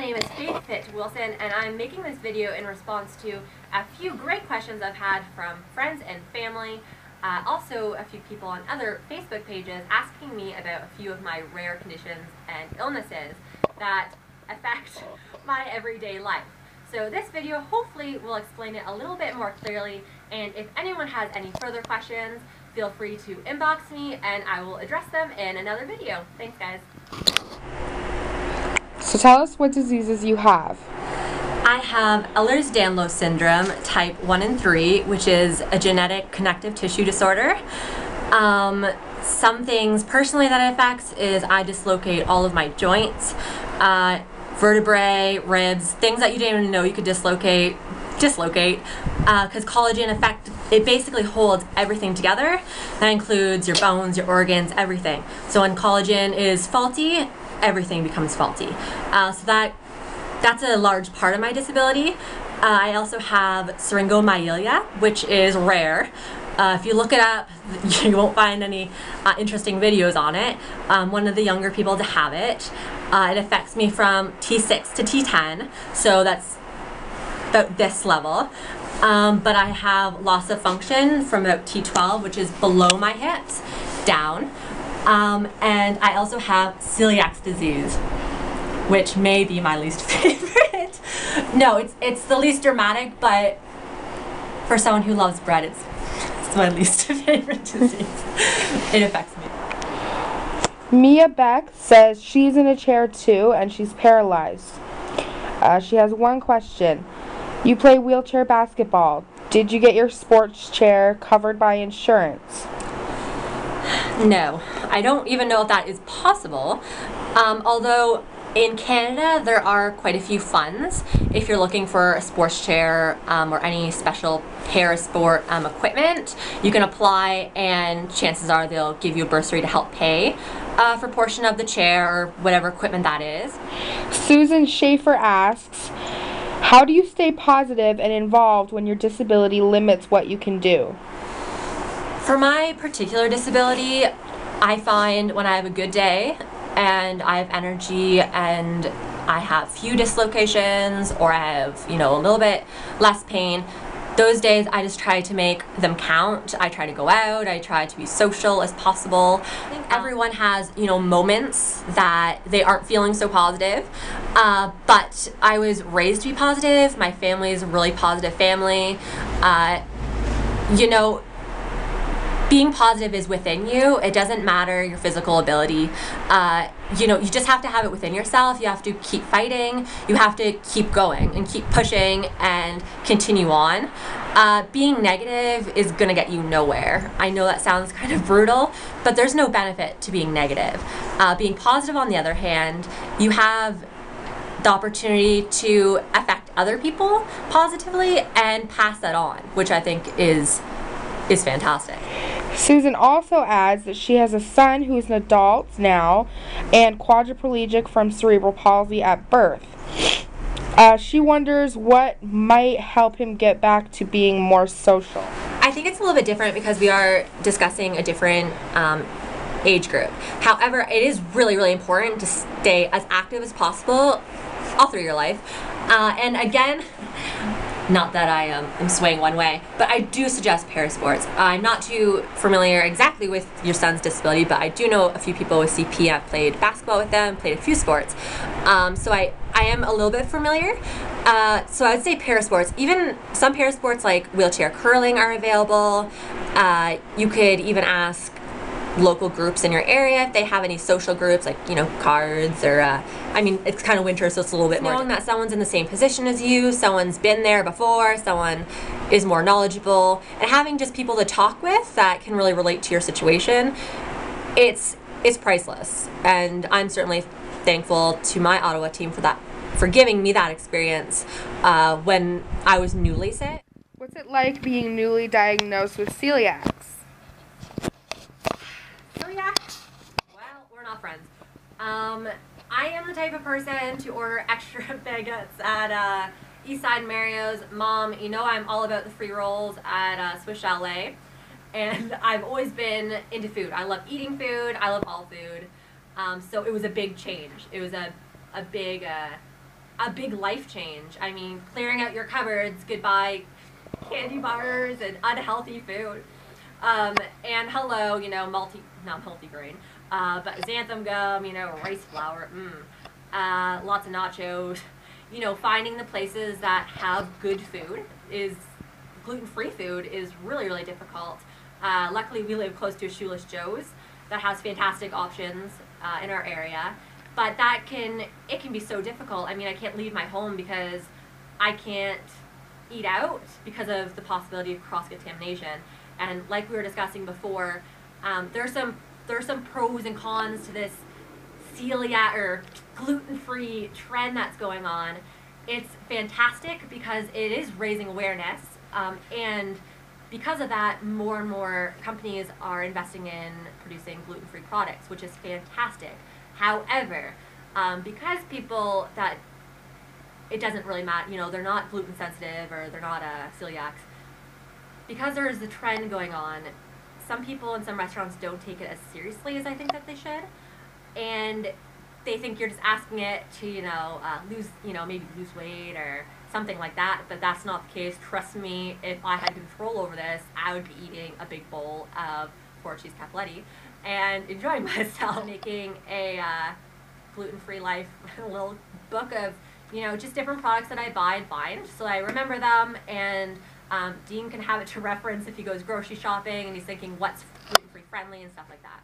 my name is Faith Pitt Wilson, and I'm making this video in response to a few great questions I've had from friends and family, also a few people on other Facebook pages asking me about a few of my rare conditions and illnesses that affect my everyday life. So this video hopefully will explain it a little bit more clearly, and if anyone has any further questions, feel free to inbox me and I will address them in another video. Thanks, guys. So tell us what diseases you have. I have Ehlers-Danlos syndrome type 1 and 3, which is a genetic connective tissue disorder. Some things personally that it affects is I dislocate all of my joints, vertebrae, ribs, things that you didn't even know you could dislocate, because collagen it basically holds everything together. That includes your bones, your organs, everything. So when collagen is faulty, everything becomes faulty. So that's a large part of my disability. I also have syringomyelia, which is rare. If you look it up, you won't find any interesting videos on it. One of the younger people to have it. It affects me from T6 to T10, so that's about this level. But I have loss of function from about T12, which is below my hips, down. And I also have celiac disease, which may be my least favorite. No, it's the least dramatic, but for someone who loves bread, it's my least favorite disease. It affects me. Mia Beck says she's in a chair too and she's paralyzed. She has one question. You play wheelchair basketball. Did you get your sports chair covered by insurance? No, I don't even know if that is possible. Although in Canada there are quite a few funds if you're looking for a sports chair or any special para-sport equipment. You can apply and chances are they'll give you a bursary to help pay for a portion of the chair or whatever equipment that is. Susan Schaefer asks, how do you stay positive and involved when your disability limits what you can do? For my particular disability, I find when I have a good day and I have energy and I have few dislocations or I have, a little bit less pain, those days I just try to make them count. I try to go out, I try to be social as possible. I think everyone has, moments that they aren't feeling so positive, but I was raised to be positive. My family is a really positive family. Being positive is within you. It doesn't matter your physical ability. You just have to have it within yourself. You have to keep fighting. You have to keep going and keep pushing and continue on. Being negative is gonna get you nowhere. I know that sounds kind of brutal, but there's no benefit to being negative. Being positive, on the other hand, you have the opportunity to affect other people positively and pass that on, which I think is fantastic. Susan also adds that she has a son who's an adult now and quadriplegic from cerebral palsy at birth. She wonders what might help him get back to being more social. I think it's a little bit different because we are discussing a different age group. However, it is really, really important to stay as active as possible all through your life. And again, not that I am swaying one way, but I do suggest parasports. I'm not too familiar exactly with your son's disability, but I do know a few people with CP. I've played basketball with them, played a few sports. So I am a little bit familiar. So I would say parasports. Even some parasports like wheelchair curling are available. You could even ask local groups in your area if they have any social groups like cards or it's kind of winter, so it's a little bit more knowing that someone's in the same position as you, someone's been there before, someone is more knowledgeable, and having just people to talk with that can really relate to your situation, it's priceless. And I'm certainly thankful to my Ottawa team for giving me that experience when I was newly sick. What's it like being newly diagnosed with celiac? Well, we're not friends. I am the type of person to order extra baguettes at Eastside Mario's. Mom, I'm all about the free rolls at Swiss Chalet, and I've always been into food. I love eating food. I love all food. So it was a big change. It was a big a big life change. I mean, clearing out your cupboards, goodbye candy bars and unhealthy food. And hello, you know, not multi-grain, but xanthan gum, you know, rice flour, lots of nachos. You know, finding the places that have good food is, gluten-free food is really, really difficult. Luckily, we live close to a Shoeless Joe's that has fantastic options in our area, but it can be so difficult. I mean, I can't leave my home because I can't eat out because of the possibility of cross-contamination. And like we were discussing before, there's some pros and cons to this celiac or gluten-free trend that's going on. It's fantastic because it is raising awareness, and because of that, more and more companies are investing in producing gluten-free products, which is fantastic. However, because people that it doesn't really matter, you know, they're not gluten sensitive or they're not celiacs, because there's the trend going on, some people in some restaurants don't take it as seriously as I think that they should, and they think you're just asking it to, you know, maybe lose weight or something like that, but that's not the case. Trust me, if I had control over this, I would be eating a big bowl of 4 cheese capelletti and enjoying myself. Making a gluten-free life little book of, you know, just different products that I buy and find so I remember them, and Dean can have it to reference if he goes grocery shopping and he's thinking what's gluten-free friendly and stuff like that.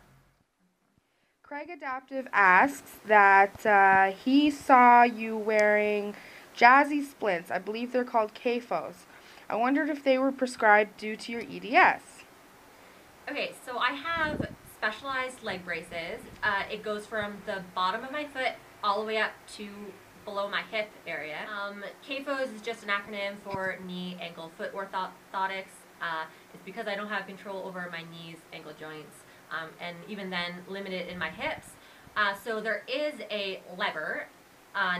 Craig Adaptive asks that he saw you wearing jazzy splints. I believe they're called CAFOs. I wondered if they were prescribed due to your EDS. Okay, so I have specialized leg braces. It goes from the bottom of my foot all the way up to below my hip area. CAFOs is just an acronym for knee, ankle, foot orthotics. It's because I don't have control over my knees, ankle joints, and even then limited in my hips. So there is a lever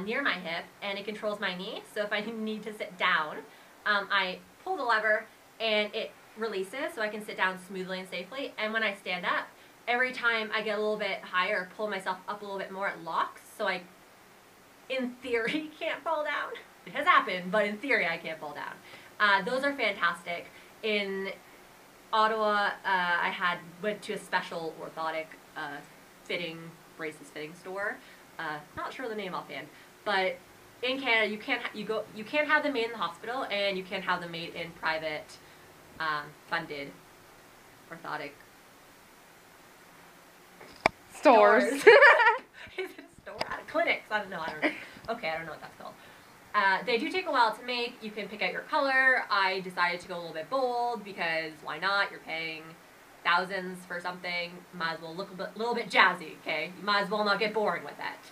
near my hip, and it controls my knee. So if I need to sit down, I pull the lever and it releases so I can sit down smoothly and safely. And when I stand up, every time I get a little bit higher, pull myself up a little bit more, it locks. So I, in theory, can't fall down. It has happened, but in theory I can't fall down. Those are fantastic. In Ottawa, I went to a special orthotic braces fitting store. Not sure the name offhand, but in Canada you can't have them made in the hospital, and you can't have them made in private funded orthotic Stores. Is it a store? Clinics. I don't know. Okay, I don't know what that's called. They do take a while to make. You can pick out your color. I decided to go a little bit bold because why not? You're paying thousands for something. Might as well look a little bit jazzy, okay? You might as well not get boring with it.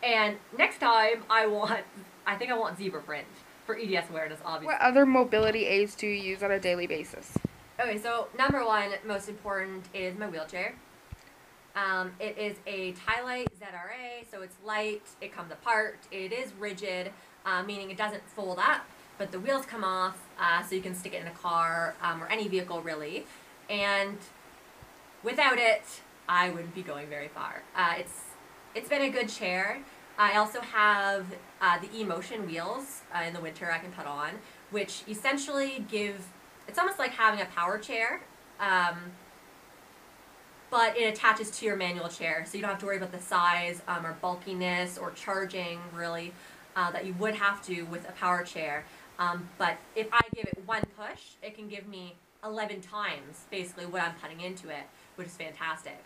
And next time, I think I want zebra print for EDS awareness, obviously. What other mobility aids do you use on a daily basis? Okay, so number one, most important, is my wheelchair. It is a Tylite ZRA, so it's light, it comes apart, it is rigid, meaning it doesn't fold up, but the wheels come off, so you can stick it in a car, or any vehicle really, and without it, I wouldn't be going very far. It's been a good chair. I also have the eMotion wheels in the winter I can put on, which essentially it's almost like having a power chair, but it attaches to your manual chair, so you don't have to worry about the size or bulkiness or charging, really, that you would have to with a power chair. But if I give it one push, it can give me 11 times, basically, what I'm putting into it, which is fantastic.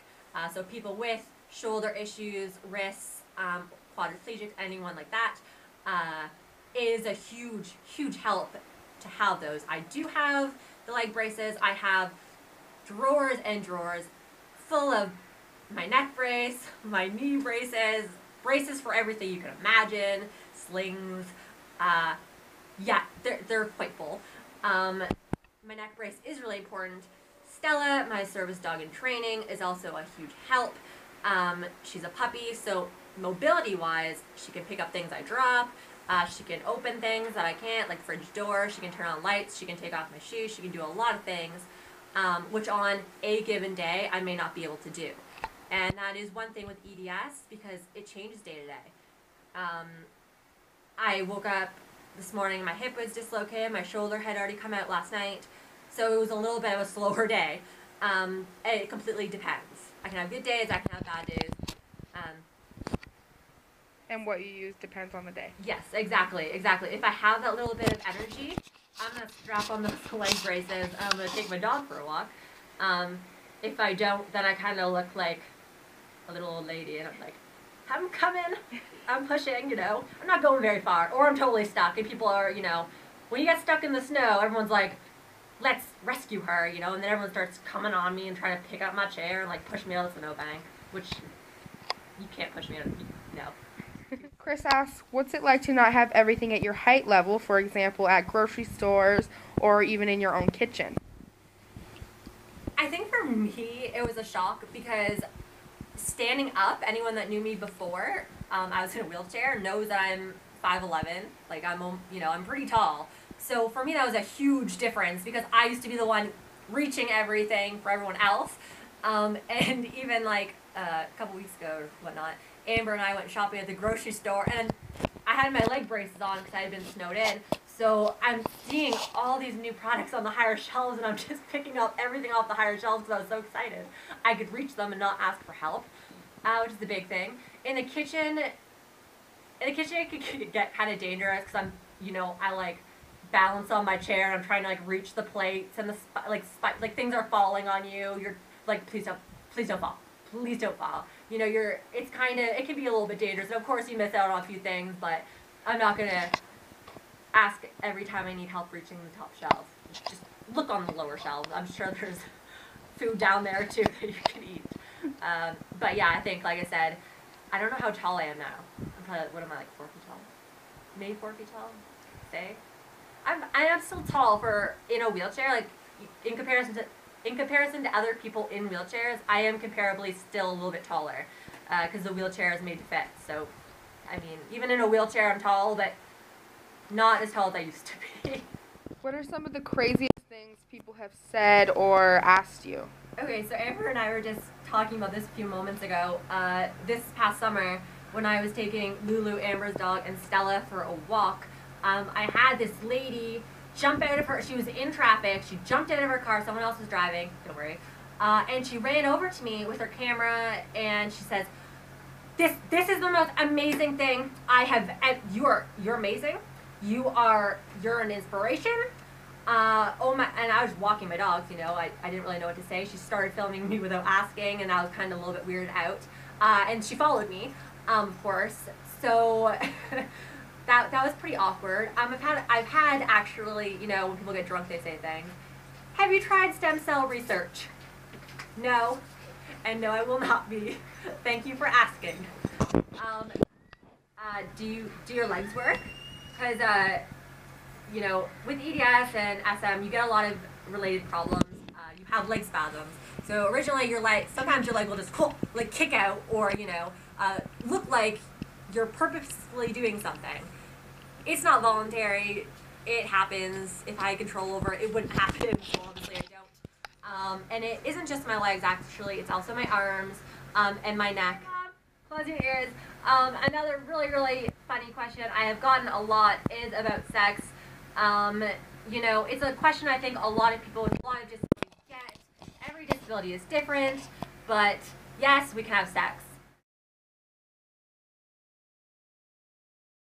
So people with shoulder issues, wrists, quadriplegic, anyone like that, is a huge, huge help to have those. I do have the leg braces. I have drawers and drawers full of my neck brace, my knee braces, braces for everything you can imagine, slings. Yeah, they're quite full. My neck brace is really important. Stella, my service dog in training, is also a huge help. She's a puppy, so mobility-wise, she can pick up things I drop. She can open things that I can't, like fridge doors. She can turn on lights. She can take off my shoes. She can do a lot of things, which on a given day I may not be able to do. And that is one thing with EDS, because it changes day to day. I woke up this morning, my hip was dislocated, my shoulder had already come out last night, so it was a little bit of a slower day. It completely depends. I can have good days, I can have bad days. And what you use depends on the day. Yes, exactly. If I have that little bit of energy, I'm going to strap on those leg braces, I'm going to take my dog for a walk. If I don't, then I kind of look like a little old lady, and I'm like, I'm coming, I'm pushing, I'm not going very far, or I'm totally stuck, and people are, when you get stuck in the snow, everyone's like, let's rescue her, and then everyone starts coming on me and trying to pick up my chair and, like, push me out of the snowbank, which you can't push me out, Chris asks, what's it like to not have everything at your height level, for example, at grocery stores or even in your own kitchen? I think for me, it was a shock because standing up, anyone that knew me before, I was in a wheelchair, knows that I'm 5'11", like I'm pretty tall. So for me, that was a huge difference because I used to be the one reaching everything for everyone else. And even like a couple weeks ago or whatnot, Amber and I went shopping at the grocery store, and I had my leg braces on because I had been snowed in. So I'm seeing all these new products on the higher shelves, and I'm just picking up everything off the higher shelves because I was so excited I could reach them and not ask for help, which is the big thing. In the kitchen, it could get kind of dangerous because I like balance on my chair and I'm trying to like reach the plates, and like things are falling on you. You're like, please don't fall. Please don't fall. It can be a little bit dangerous. And of course you miss out on a few things, but I'm not going to ask every time I need help reaching the top shelf. Just look on the lower shelves. I'm sure there's food down there too that you can eat. But yeah, I think, like I said, I don't know how tall I am now. I'm probably, what am I, like 4 feet tall? Maybe 4 feet tall? Say? I am still tall for in a wheelchair. Like in comparison to other people in wheelchairs, I am comparably still a little bit taller because the wheelchair is made to fit. So, I mean, even in a wheelchair, I'm tall, but not as tall as I used to be. What are some of the craziest things people have said or asked you? Okay, so Amber and I were just talking about this a few moments ago. This past summer, when I was taking Lulu, Amber's dog, and Stella for a walk, I had this lady jump out of her, she was in traffic, she jumped out of her car, someone else was driving, don't worry, and she ran over to me with her camera, and she says, this is the most amazing thing I have, you're amazing, you're an inspiration, oh my, and I was walking my dogs, I didn't really know what to say. She started filming me without asking, and I was kind of a little bit weirded out, and she followed me, of course, so that was pretty awkward. I've had actually, when people get drunk, they say things. Have you tried stem cell research? No, and no, I will not be. Thank you for asking. Do your legs work? Because with EDS and SM, you get a lot of related problems. You have leg spasms. So originally, sometimes your leg will just like kick out, or look like you're purposefully doing something. It's not voluntary. It happens. If I had control over it, it wouldn't happen. So obviously I don't. And it isn't just my legs, actually. It's also my arms and my neck. Close your ears. Another really, really funny question I have gotten a lot is about sex. It's a question I think a lot of people with a lot of disabilities get. Every disability is different, but yes, we can have sex.